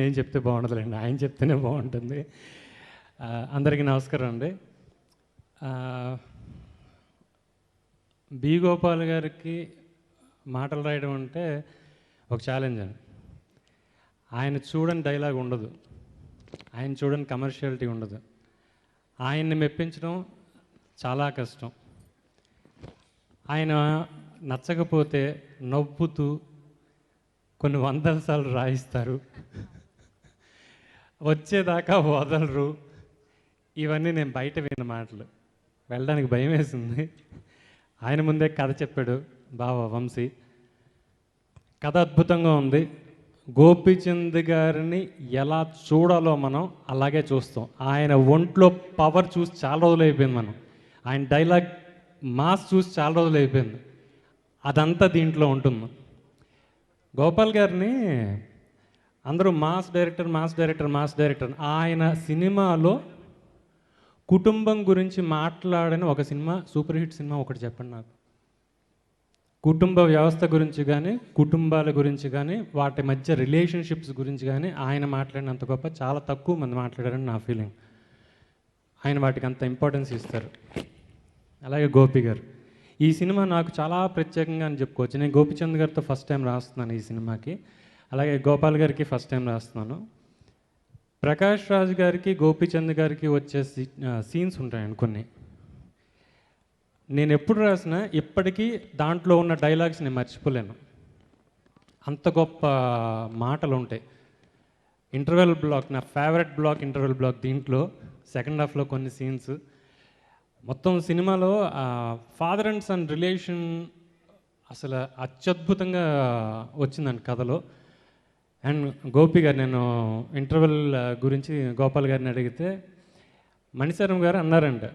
ఏం చెప్తే బాగుండదులేండి, ఆయన చెప్తేనే బాగుంటుంది. అందరికీ నమస్కారం అండి. బి గోపాల్ గారికి మాటలు రాయడం అంటే ఒక ఛాలెంజ్ అండి. ఆయన చూడని డైలాగ్ ఉండదు, ఆయన చూడని కమర్షియాలిటీ ఉండదు. ఆయన్ని మెప్పించడం చాలా కష్టం. ఆయన నచ్చకపోతే నవ్వుతూ కొన్ని వందల సార్లు రాయిస్తారు, వచ్చేదాకా వదలరు. ఇవన్నీ నేను బయట విన్న మాటలు, వెళ్ళడానికి భయం వేసింది. ఆయన ముందే కథ చెప్పాడు బావ వంశీ. కథ అద్భుతంగా ఉంది. గోపీచంద్ గారిని ఎలా చూడాలో మనం అలాగే చూస్తాం. ఆయన ఒంట్లో పవర్ చూసి చాలా రోజులు అయిపోయింది. మనం ఆయన డైలాగ్ మాస్ చూసి చాలా రోజులు అయిపోయింది. అదంతా దీంట్లో ఉంటుంది. గోపాల్ గారిని అందరూ మాస్ డైరెక్టర్. ఆయన సినిమాలో కుటుంబం గురించి మాట్లాడని ఒక సినిమా, సూపర్ హిట్ సినిమా ఒకటి చెప్పండి నాకు. కుటుంబ వ్యవస్థ గురించి కానీ, కుటుంబాల గురించి కానీ, వాటి మధ్య రిలేషన్షిప్స్ గురించి కానీ ఆయన మాట్లాడినంత గొప్ప చాలా తక్కువ మంది మాట్లాడారని నా ఫీలింగ్. ఆయన వాటికి అంత ఇంపార్టెన్స్ ఇస్తారు. అలాగే గోపి గారు, ఈ సినిమా నాకు చాలా ప్రత్యేకంగా అని చెప్పుకోవచ్చు. నేను గోపిచంద్ గారితో ఫస్ట్ టైం రాస్తున్నాను ఈ సినిమాకి, అలాగే గోపాల్ గారికి ఫస్ట్ టైం రాస్తున్నాను. ప్రకాష్ రాజ్ గారికి, గోపిచంద్ గారికి వచ్చే సీన్స్ ఉంటాయండి కొన్ని. నేను ఎప్పుడు రాసినా ఇప్పటికీ దాంట్లో ఉన్న డైలాగ్స్ నేను మర్చిపోలేను. అంత గొప్ప మాటలు ఉంటాయి. ఇంటర్వెల్ బ్లాక్, నా ఫేవరెట్ బ్లాక్ ఇంటర్వెల్ బ్లాక్. దీంట్లో సెకండ్ హాఫ్లో కొన్ని సీన్స్, మొత్తం సినిమాలో ఫాదర్ అండ్ సన్ రిలేషన్ అసలు అత్యద్భుతంగా వచ్చిందండి కథలో. అండ్ గోపి గారు, నేను ఇంటర్వెల్ గురించి గోపాల్ గారిని అడిగితే మణిశర్మ గారు అన్నారంట,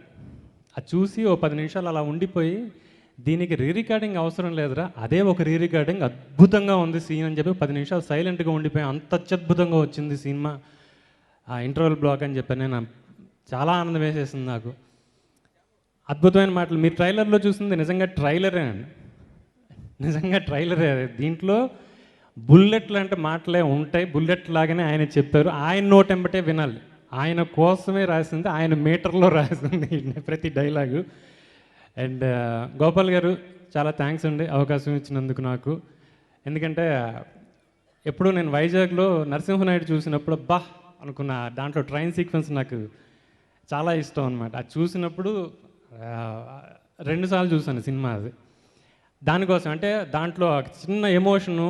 అది చూసి ఓ 10 నిమిషాలు అలా ఉండిపోయి, దీనికి రికార్డింగ్ అవసరం లేదురా, అదే ఒక రికార్డింగ్, అద్భుతంగా ఉంది సీన్ అని చెప్పి 10 నిమిషాలు సైలెంట్గా ఉండిపోయి అంత అత్యద్భుతంగా వచ్చింది సినిమా ఆ ఇంటర్వెల్ బ్లాక్ అని చెప్పాను. నేను చాలా ఆనందం వేసేసింది నాకు. అద్భుతమైన మాటలు. మీరు ట్రైలర్లో చూసింది నిజంగా ట్రైలరే అండి, నిజంగా ట్రైలరే. దీంట్లో బుల్లెట్ లాంటి మాటలే ఉంటాయి, బుల్లెట్ లాగానే ఆయన చెప్పారు. ఆయన నోటెంబటే వినాలి, ఆయన కోసమే రాసింది, ఆయన మీటర్లో రాసింది ప్రతి డైలాగు. అండ్ గోపాల్ గారు చాలా థ్యాంక్స్ అండి అవకాశం ఇచ్చినందుకు నాకు. ఎందుకంటే ఎప్పుడు నేను వైజాగ్లో నరసింహనాయుడు చూసినప్పుడు బా అనుకున్న, దాంట్లో ట్రైన్ సీక్వెన్స్ నాకు చాలా ఇష్టం అనమాట. అది చూసినప్పుడు 2 సార్లు చూసాను సినిమా. అది దానికోసం, అంటే దాంట్లో చిన్న ఎమోషను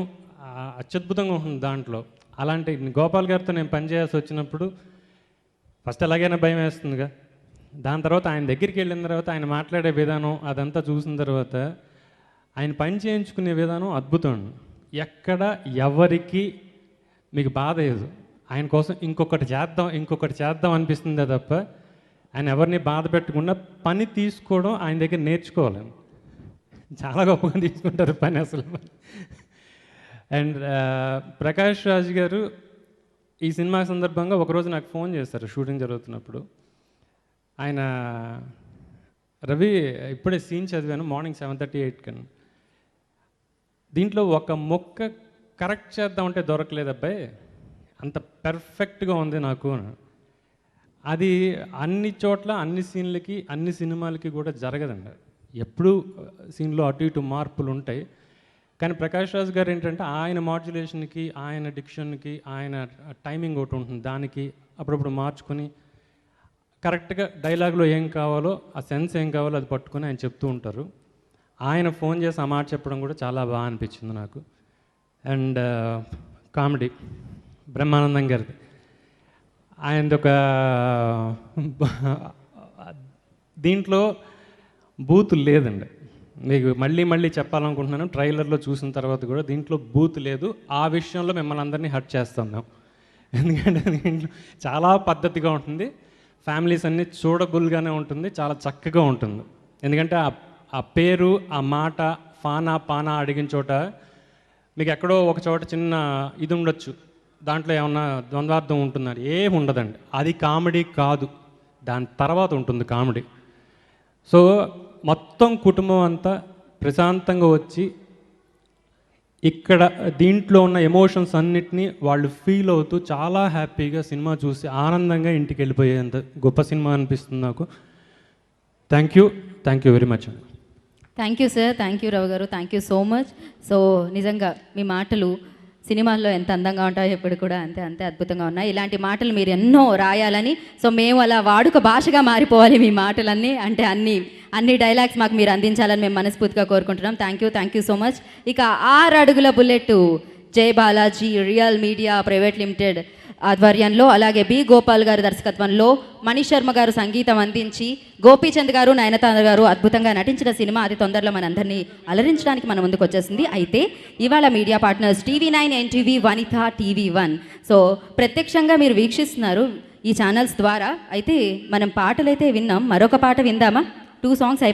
అత్యద్భుతంగా ఉంటుంది దాంట్లో. అలాంటి గోపాల్ గారితో నేను పనిచేయాల్సి వచ్చినప్పుడు ఫస్ట్ ఎలాగైనా భయం వేస్తుందిగా, దాని తర్వాత ఆయన దగ్గరికి వెళ్ళిన తర్వాత ఆయన మాట్లాడే విధానం అదంతా చూసిన తర్వాత ఆయన పని చేయించుకునే విధానం అద్భుతం. ఎక్కడ ఎవరికి మీకు బాధ లేదు, ఆయన కోసం ఇంకొకటి చేద్దాం అనిపిస్తుందే తప్ప ఆయన ఎవరిని బాధ పెట్టకుండా పని తీసుకోవడం ఆయన దగ్గర నేర్చుకోవాలి. చాలా గొప్పగా తీసుకుంటారు పని అసలు. అండ్ ప్రకాష్ రాజ్ గారు ఈ సినిమా సందర్భంగా ఒకరోజు నాకు ఫోన్ చేస్తారు షూటింగ్ జరుగుతున్నప్పుడు. ఆయన, రవి ఇప్పుడే సీన్ చదివాను మార్నింగ్ 7:38 కన్నా, దీంట్లో ఒక మొక్క కరెక్ట్ చేద్దామంటే దొరకలేదు అబ్బాయి, అంత పెర్ఫెక్ట్గా ఉంది నాకు. అది అన్ని చోట్ల అన్ని సీన్లకి అన్ని సినిమాలకి కూడా జరగదండి. ఎప్పుడూ సీన్లో అటు ఇటు మార్పులు ఉంటాయి. కానీ ప్రకాష్ రాజ్ గారు ఏంటంటే ఆయన మాడ్యులేషన్కి, ఆయన డిక్షన్కి, ఆయన టైమింగ్ ఒకటి ఉంటుంది, దానికి అప్పుడప్పుడు మార్చుకొని కరెక్ట్గా డైలాగ్లో ఏం కావాలో, ఆ సెన్స్ ఏం కావాలో అది పట్టుకొని ఆయన చెప్తూ ఉంటారు. ఆయన ఫోన్ చేసి ఆ మాట చెప్పడం కూడా చాలా బాగా అనిపించింది నాకు. అండ్ కామెడీ బ్రహ్మానందం గారిది, ఆయనది ఒక దీంట్లో బూతులు లేదండి. మీకు మళ్ళీ చెప్పాలనుకుంటున్నాను, ట్రైలర్లో చూసిన తర్వాత కూడా దీంట్లో బూత్ లేదు. ఆ విషయంలో మిమ్మల్ని అందరినీ హర్ట్ చేస్తాం మేము, ఎందుకంటే దీంట్లో చాలా పద్ధతిగా ఉంటుంది, ఫ్యామిలీస్ అన్నీ చూడబుల్గానే ఉంటుంది, చాలా చక్కగా ఉంటుంది. ఎందుకంటే ఆ పేరు, ఆ మాట పానా అడిగిన చోట మీకు ఎక్కడో ఒక చోట చిన్న ఇది ఉండొచ్చు, దాంట్లో ఏమన్నా ద్వంద్వార్థం ఉంటుందని ఏమి ఉండదండి. అది కామెడీ కాదు, దాని తర్వాత ఉంటుంది కామెడీ. సో మొత్తం కుటుంబం అంతా ప్రశాంతంగా వచ్చి ఇక్కడ దీంట్లో ఉన్న ఎమోషన్స్ అన్నిటినీ వాళ్ళు ఫీల్ అవుతూ చాలా హ్యాపీగా సినిమా చూసి ఆనందంగా ఇంటికి వెళ్ళిపోయేంత గొప్ప సినిమా అనిపిస్తుంది నాకు. థ్యాంక్ యూ వెరీ మచ్ అండి. Thank you sir, thank you Rao గారు, thank you so much. So నిజంగా మీ మాటలు సినిమాల్లో ఎంత అందంగా ఉంటాయో ఇప్పుడు కూడా అంతే అంతే అద్భుతంగా ఉన్నాయి. ఇలాంటి మాటలు మీరు ఎన్నో రాయాలని, సో మేము అలా వాడుక భాషగా మారిపోవాలి మీ మాటలన్నీ, అంటే అన్ని డైలాగ్స్ మాకు మీరు అందించాలని మేము మనస్ఫూర్తిగా కోరుకుంటున్నాం. Thank you so much. ఇక 6 అడుగుల బుల్లెట్ జై Balaji real media private limited ఆధ్వర్యంలో, అలాగే బి గోపాల్ గారి దర్శకత్వంలో మనీష్ శర్మ గారు సంగీతం అందించి గోపీచంద్ గారు నయనతార గారు అద్భుతంగా నటించిన సినిమా అతి తొందరలో మనందరినీ అలరించడానికి మన ముందుకు వచ్చేసింది. అయితే ఇవాళ మీడియా పార్ట్నర్స్ TV9, NTV, వనిత, TV1. సో ప్రత్యక్షంగా మీరు వీక్షిస్తున్నారు ఈ ఛానల్స్ ద్వారా. అయితే మనం పాటలైతే విన్నాం, మరొక పాట విందామా? 2 సాంగ్స్